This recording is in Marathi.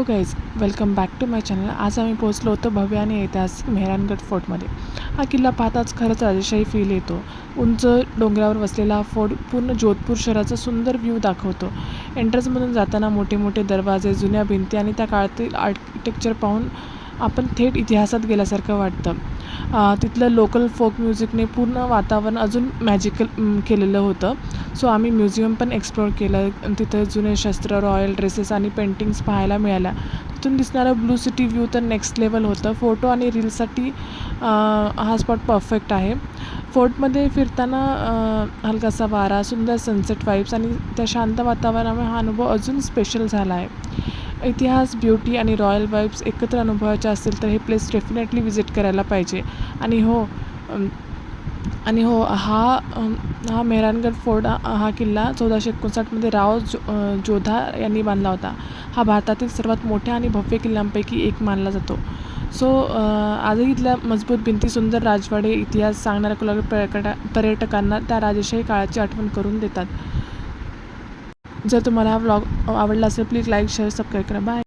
Guys, welcome back to my channel. आज आम्ही पोहोचलो होतो भव्य आणि ऐतिहासिक मेहरानगड फोर्टमध्ये. हा किल्ला पाहताच खरंच राजेशाही फील येतो. उंच डोंगरावर वसलेला हा फोर्ट पूर्ण जोधपूर शहराचा सुंदर व्ह्यू दाखवतो. एंट्रन्समधून जाताना मोठे मोठे दरवाजे, जुन्या भिंती आणि त्या काळातील आर्किटेक्चर पाहून आपण थेट इतिहासात गेल्यासारखं वाटतं. तिथलं लोकल फोक म्युझिकने पूर्ण वातावरण अजून मॅजिकल केलेलं होतं. सो आम्ही म्युझियम पण एक्सप्लोअर केलं. तिथं जुने शस्त्र, रॉयल ड्रेसेस आणि पेंटिंग्स पाहायला मिळाल्या. तिथून दिसणारं ब्लू सिटी व्ह्यू तर नेक्स्ट लेवल होतं. फोटो आणि रील्ससाठी हा स्पॉट परफेक्ट आहे. फोर्टमध्ये फिरताना हलकासा वारा, सुंदर सनसेट वाईब्स आणि त्या शांत वातावरणामुळे हा अनुभव अजून स्पेशल झाला आहे. इतिहास, ब्युटी आणि रॉयल वाईब्स एकत्र अनुभवायचे असतील तर हे प्लेस डेफिनेटली विजिट करायला पाहिजे. आणि हो हा मेहरानगड फोर्ट हा किल्ला 1459मध्ये राव जोधा यांनी बांधला होता. हा भारतातील सर्वात मोठ्या आणि भव्य किल्ल्यांपैकी एक मानला जातो. सो आजही इथल्या मजबूत भिंती, सुंदर राजवाडे, इतिहास सांगणाऱ्या कुलाबी पर्यटकांना त्या राजेशाही काळाची आठवण करून देतात. जर तुम्हाला हा व्लॉग आवडला असेल प्लीज लाईक, शेअर, सबस्क्राईब करा. बाय.